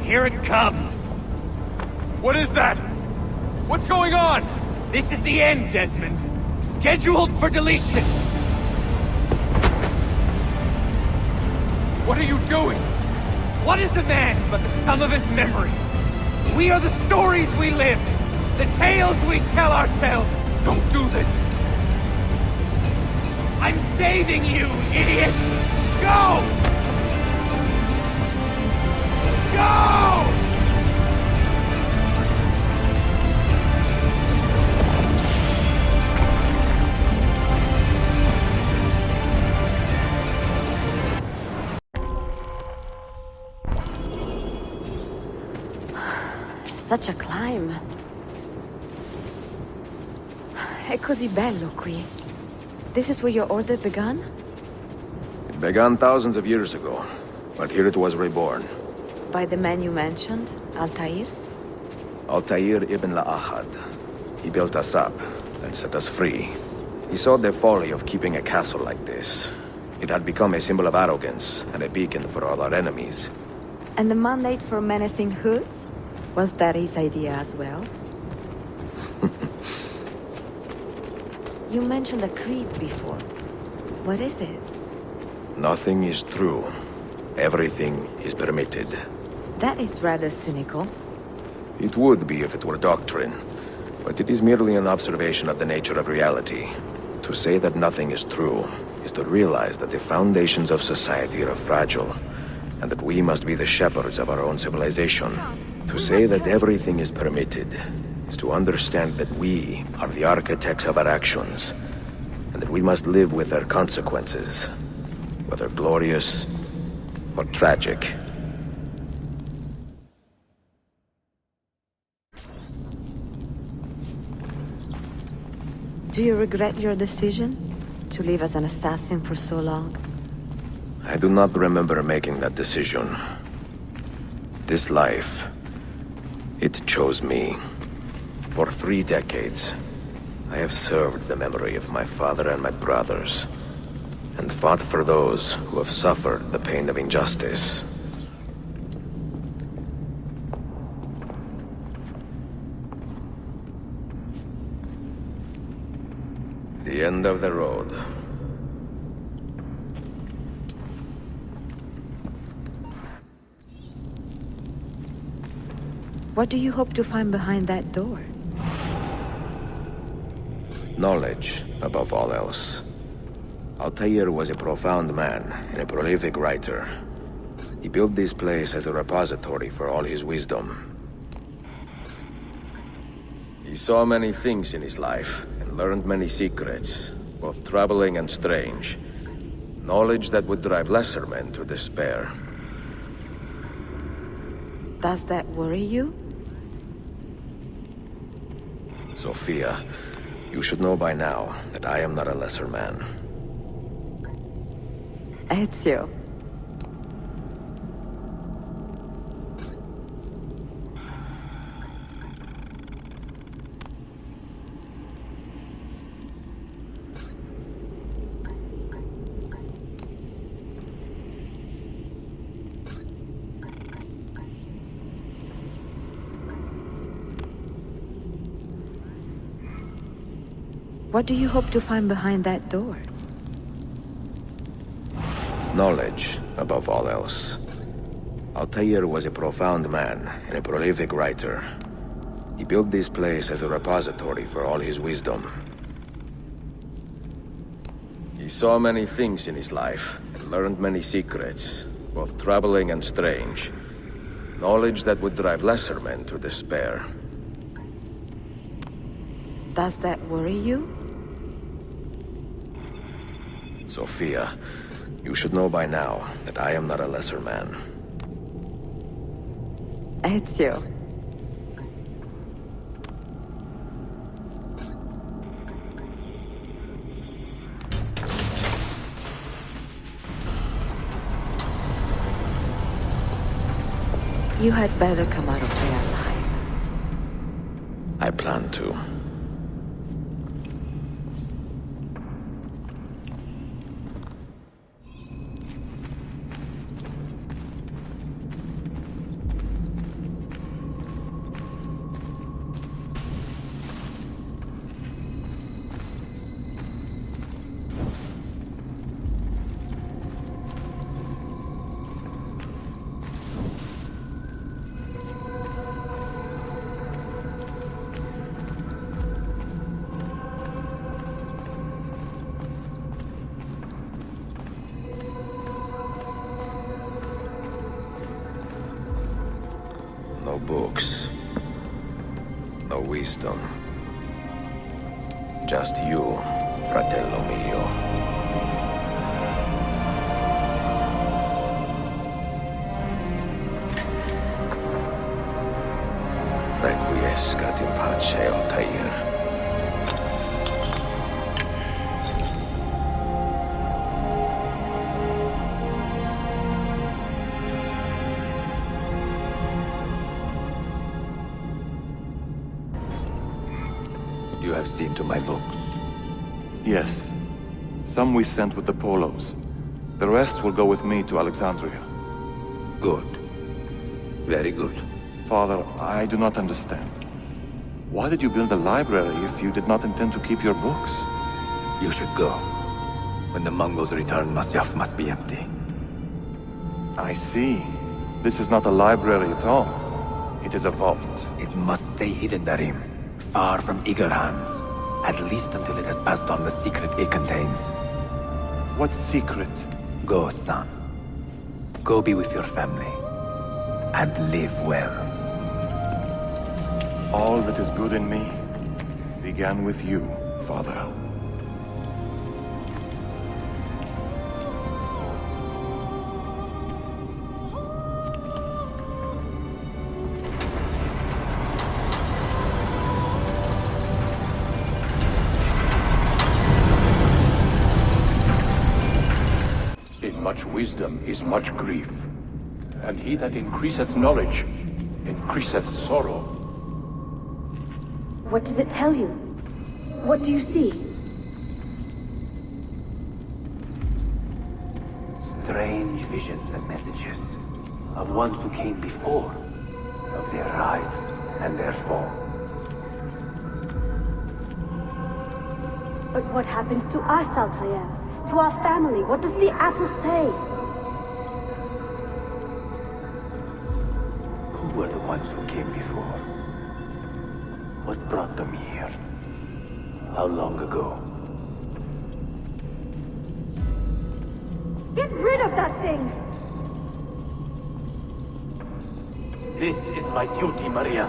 Here it comes! What is that? What's going on? This is the end, Desmond. Scheduled for deletion. What are you doing? What is a man but the sum of his memories? We are the stories we live, the tales we tell ourselves. Don't do this! I'm saving you, idiot! Go! Go! Such a climb. È così bello qui. This is where your order began? It began thousands of years ago, but here it was reborn. By the man you mentioned, Altair? Altair ibn La'ahad. He built us up and set us free. He saw the folly of keeping a castle like this. It had become a symbol of arrogance and a beacon for all our enemies. And the mandate for menacing hoods? Was that his idea as well? You mentioned a creed before. What is it? Nothing is true. Everything is permitted. That is rather cynical. It would be if it were doctrine, but it is merely an observation of the nature of reality. To say that nothing is true is to realize that the foundations of society are fragile, and that we must be the shepherds of our own civilization. To say that everything is permitted is to understand that we are the architects of our actions, and that we must live with their consequences, whether glorious or tragic. Do you regret your decision to live as an assassin for so long? I do not remember making that decision. This life, it chose me. For 3 decades, I have served the memory of my father and my brothers, and fought for those who have suffered the pain of injustice. The end of the road. What do you hope to find behind that door? Knowledge, above all else. Altair was a profound man and a prolific writer. He built this place as a repository for all his wisdom. He saw many things in his life and learned many secrets, both troubling and strange. Knowledge that would drive lesser men to despair. Does that worry you? Sophia, you should know by now that I am not a lesser man. Ezio. What do you hope to find behind that door? Knowledge, above all else. Altair was a profound man and a prolific writer. He built this place as a repository for all his wisdom. He saw many things in his life and learned many secrets, both troubling and strange. Knowledge that would drive lesser men to despair. Does that worry you? Sophia, you should know by now that I am not a lesser man. Ezio. You had better come out of there alive. I plan to. wisdom. Just you, fratello mio. Requiescat in pace, Altair. You have seen to my books. Yes. Some we sent with the Polos. The rest will go with me to Alexandria. Good. Very good. Father, I do not understand. Why did you build a library if you did not intend to keep your books? You should go. When the Mongols return, Masyaf must be empty. I see. This is not a library at all. It is a vault. It must stay hidden, Darim. Far from eager hands. At least until it has passed on the secret it contains. What secret? Go, son. Go be with your family. And live well. All that is good in me began with you, Father. In much wisdom is much grief, and he that increaseth knowledge increaseth sorrow. What does it tell you? What do you see? Strange visions and messages of ones who came before, of their rise and their fall. But what happens to us, Altair? To our family? What does the apple say? Who were the ones who came before? What brought them here? How long ago? Get rid of that thing! This is my duty, Maria.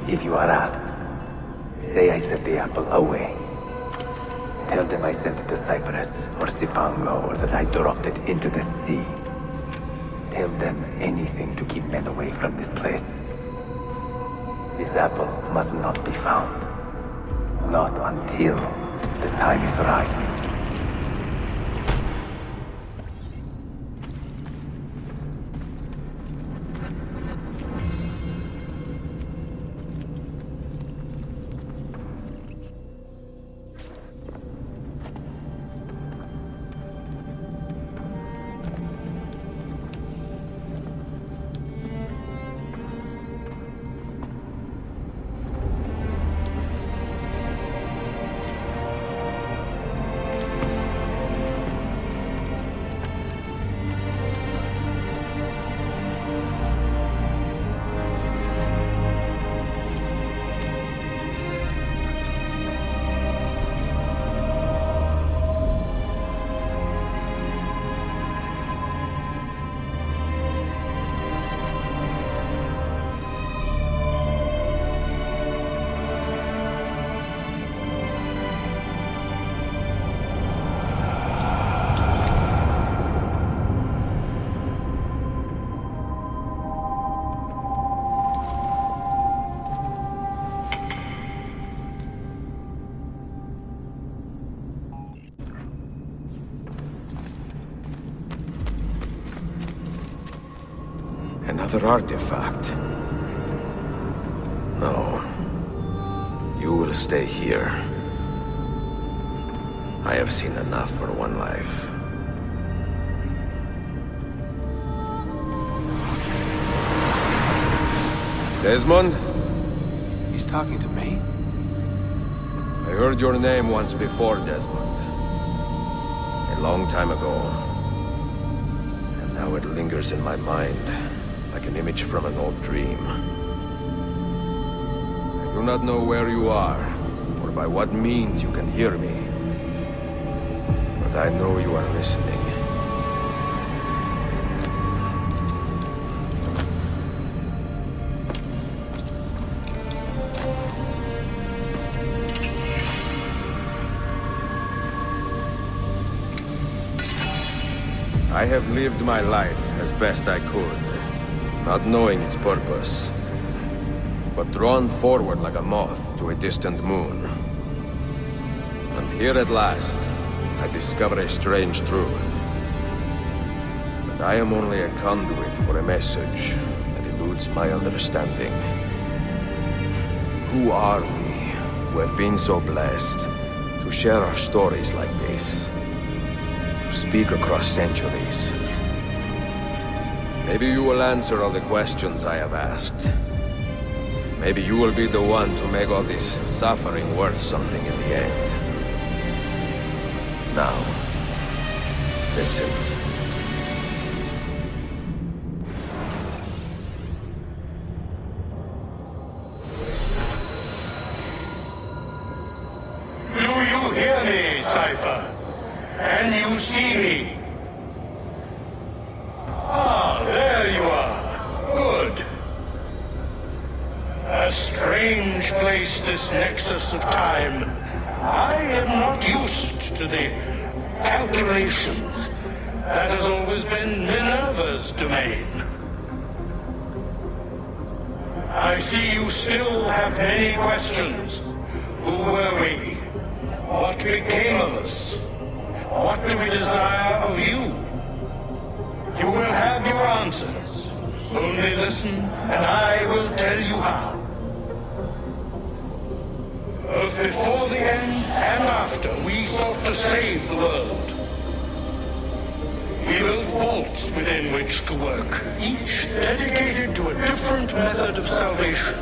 If you are asked, say I sent the apple away. Tell them I sent it to Cyprus or Cipango, or that I dropped it into the sea. Tell them anything to keep men away from this place. This apple must not be found. Not until the time is right. Another artifact. No. You will stay here. I have seen enough for one life. Desmond? He's talking to me? I heard your name once before, Desmond. A long time ago. And now it lingers in my mind, like an image from an old dream. I do not know where you are, or by what means you can hear me. But I know you are listening. I have lived my life as best I could, not knowing its purpose, but drawn forward like a moth to a distant moon. And here at last, I discover a strange truth. But I am only a conduit for a message that eludes my understanding. Who are we, who have been so blessed to share our stories like this? To speak across centuries? Maybe you will answer all the questions I have asked. Maybe you will be the one to make all this suffering worth something in the end. Now, listen. Do you hear me, Cypher? Can you see me? Ah, there you are. Good. A strange place, this nexus of time. I am not used to the calculations. That has always been Minerva's domain. I see you still have many questions. Who were we? What became of us? What do we desire of you? You will have your answers. Only listen, and I will tell you how. Both before the end and after, we sought to save the world. We built vaults within which to work, each dedicated to a different method of salvation.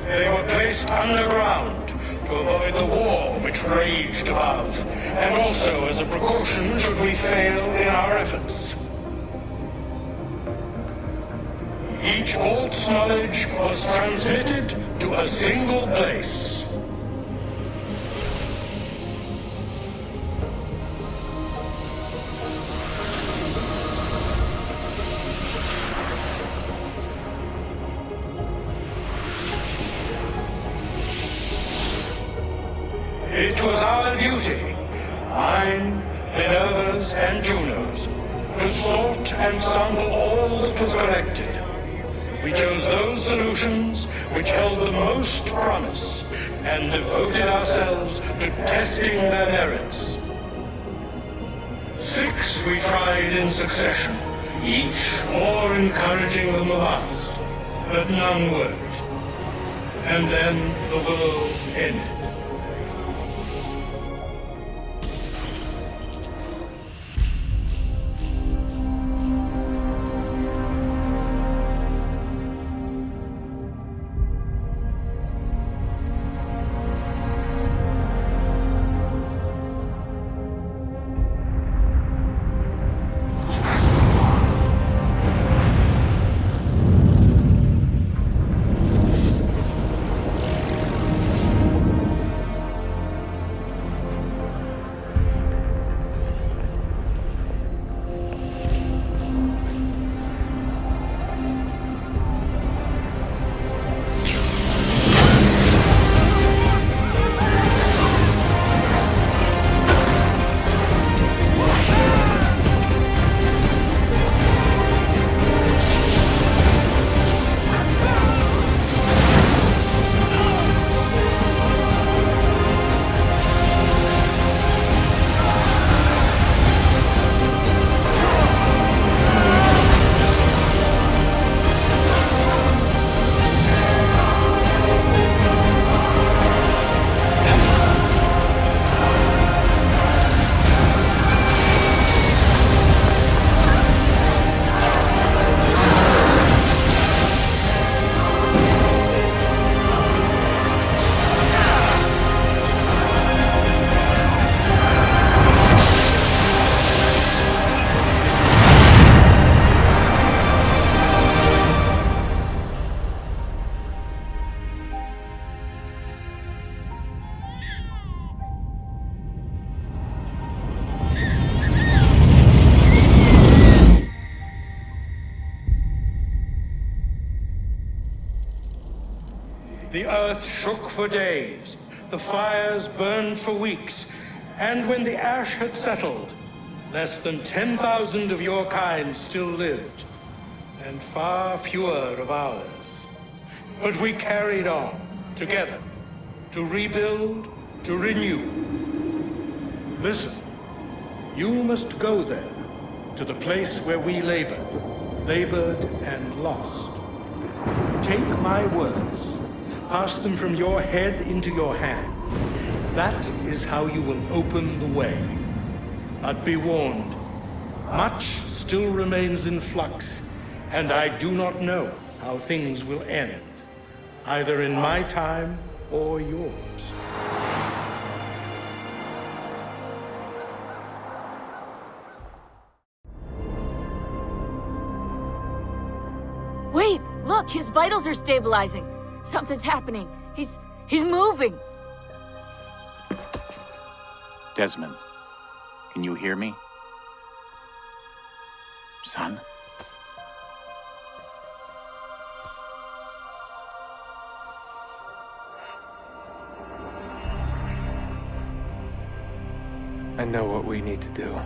They were placed underground to avoid the war which raged above, and also as a precaution should we fail in our efforts. Each vault's knowledge was transmitted to a single place. It was our duty, mine, Minerva's, and Juno's, to sort and sample all that was collected. We chose those solutions which held the most promise, and devoted ourselves to testing their merits. 6 we tried in succession, each more encouraging than the last, but none worked. And then the world ended. The earth shook for days, the fires burned for weeks, And when the ash had settled, less than 10,000 of your kind still lived, and far fewer of ours. But we carried on, together, to rebuild, to renew. Listen, you must go there, to the place where we labored and lost. Take my words, pass them from your head into your hands. That is how you will open the way. But be warned, much still remains in flux, and I do not know how things will end, either in my time or yours. Wait! Look! His vitals are stabilizing! Something's happening! He's moving! Desmond, can you hear me? Son? I know what we need to do.